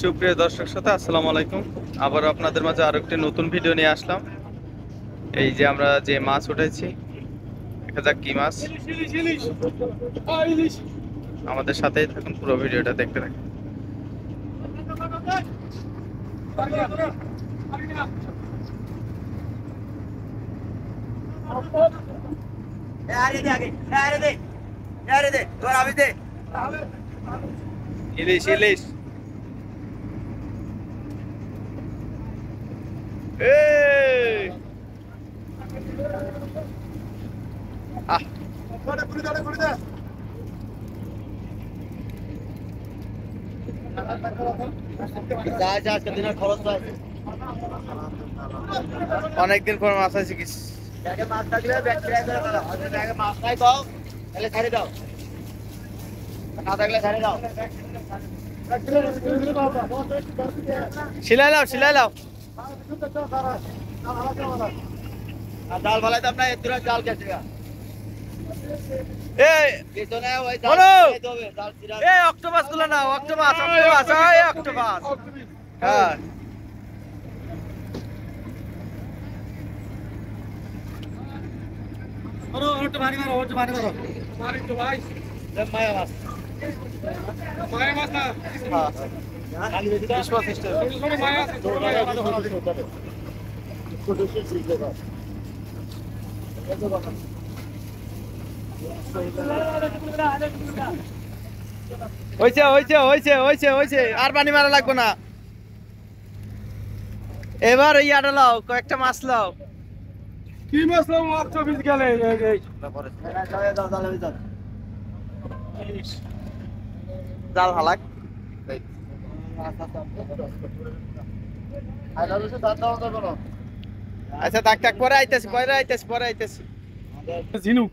সুপ্রিয় দর্শক শ্রোতা, আসসালামু আলাইকুম। আবার আপনাদের মাঝে আরো একটি নতুন ভিডিও নিয়ে আসলাম। এই যে আমরা যে মাছ উঠেছি, দেখা যাক কি মাছ। আমাদের সাথেই থাকুন, পুরো ভিডিওটা দেখতে থাকুন। ইলিশ ইলিশ। অনেকদিন পর মাছ আছে কি? শিলাই লাও শিলাই লাও। জাল ভালাই তো আপনার জাল কেটে অক্টোপাস গুলো না, অক্টোপাস অক্টোপাস অক্টোপাস। হ্যাঁ হইছে হইছে হইছে হইছে হইছে, আর পানি মারা লাগবে না। এবার ইয়াটা লাও, কয়েকটা মাছ লাও। কি মাছ লাও? অক্টোপাস গেলে জাল হালাক। আচ্ছা থাক থাক, পরে আইতেছি পরে আইতেছি পরে আইতেছি। ঝিনুক,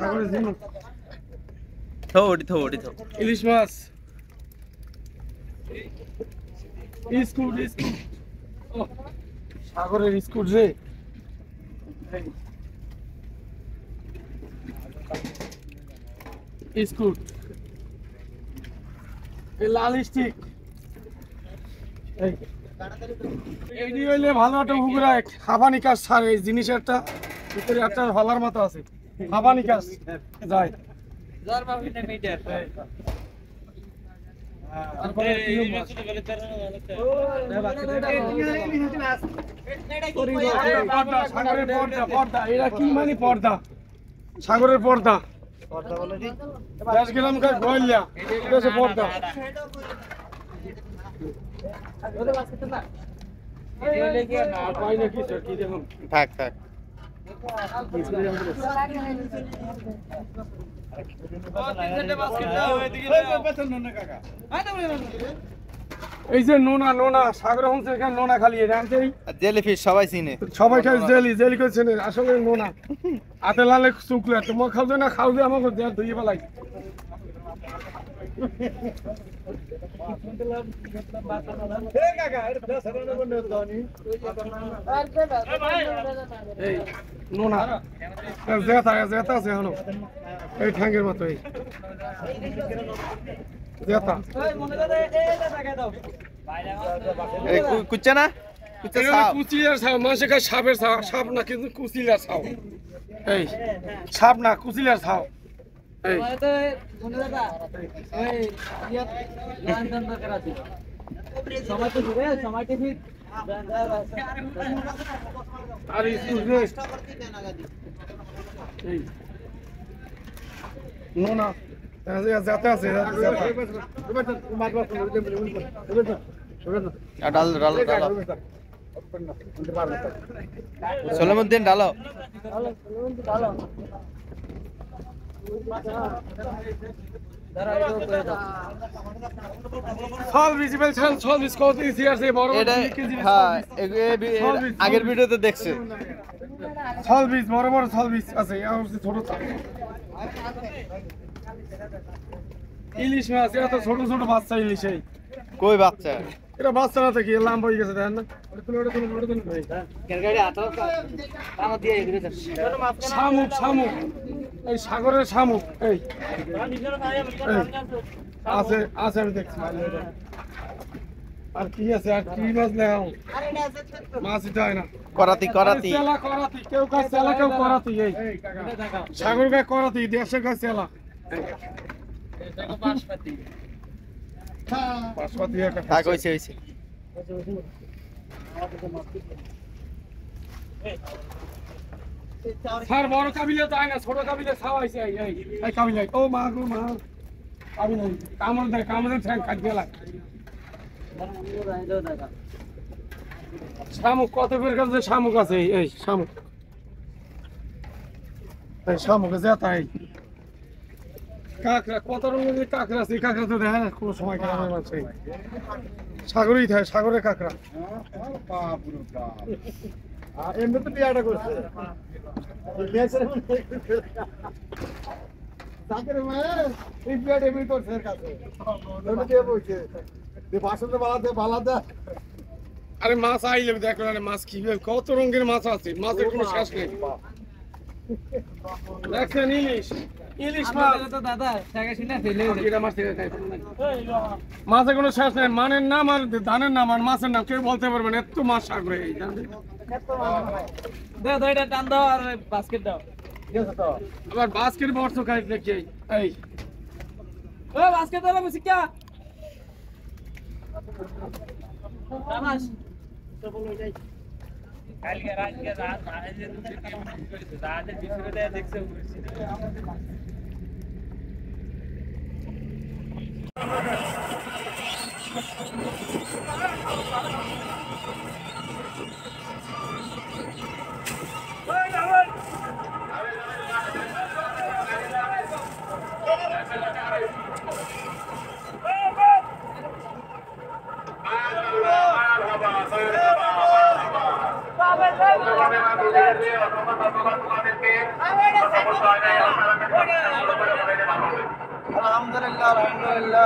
সাগরের ঝিনুক, থোড়ি থোড়ি থো। ইলিশ মাছ, স্কুট স্কুট, সাগরের স্কুট রে। স্কুট, লাল স্টিক। এই হইলে ভালো একটা পুকুরা হাবানি কাজ ছাড়ে। এই জিনিসের একটা ভিতরে একটা হলার মতো আছে, হাবানি কাজ যায়। কি মানে পর্দা? সাগরের পর্দা। 10 গ্রাম গয়লা পর্দা। থাক থাক। এই যে নোনা নোনা সাগর হচ্ছে, এখানে নোনা খালি জেলিফিশ সবাই চিনে, সবাই খাই জেলি জেলি করে চেনে। আসলে নোনা হাতে লালে চুকলে তোমার খাও না, খাও যে আমাকে ধুয়ে পেলাই। এই নোনা জেতা জেতা আছে এখনো, এই ঠ্যাঙ্গের মতো। এই জেতা কুচে না, কুচিলার ছাও। মানুষের কাছে সাপের ছাও, সাপ না কিন্তু কুচিলার ছাও। এই সাপ না, কুচিলার ছাও। এই আর নোনা যাতে আছে। ডাল ডাল ডালো, সলেমউদ্দিন ডালো। আগের ভিডিওতে দেখছে ছল বীজ, বড় বড় ছল বীজ আছে। ছোট ইলিশ মাছ এত ছোট ছোট বাচ্চা ইলিশ এই কই বাচ্চা? এটা বাচ্চা না থেকে লাম্বা হয়ে গেছে দেখেন না শামুক শামুক এই সাগরের শামুক এই আছে আছে আমি দেখছি আর কি আছে আর কি মাছ লেখাও মাছ এটা হয় না করাতি করাতি চেলা করাতি কেউ কাজ চেলা কেউ করাতি এই সাগর গায়ে করাতি দেশের গায়ে চেলা বাঁশপাতি একটা থাক হইছে হইছে। স্যার বড় কাবিলে তো আয় না ছোট কাবিলে খাওয়াইছে এই এই এই কাবিলে ও মা গো মা কাবিলে কামড় ঠ্যাং কাট গেলা শামুক কত বের কাছে শামুক আছে এই শামুক এই শামুক যেটা এই কাঁকড়া কত রঙের কাঁকড়া আছে কাঁকড়া তো দেখেন কোন সময় গ্রামের মাঝে সাগরেই থাকে সাগরের কাঁকড়া এমনি তো বিয়াটা করছে আরে মাছ আইলে দেখো মাছ কি কত রঙের মাছ আছে মাছের কোনো শেষ নেই দেখছেন ইলিশ ইলিশ মাছ তো দাদা মাছের কোনো শেষ নেই মানের নাম আর ধানের নাম আর মাছের নাম কেউ বলতে পারবে না এত মাছ সাগরে টান দাও আর বাস্কেট দাও আবার বাস্কেট বর্ষ খাই দেখি এই বাস্কেট দাও বেশি কে কালকে রাত আজকে রাত বিছরে দেয়া দেখছে আলহামদুলিল্লাহ আলহামদুলিল্লাহ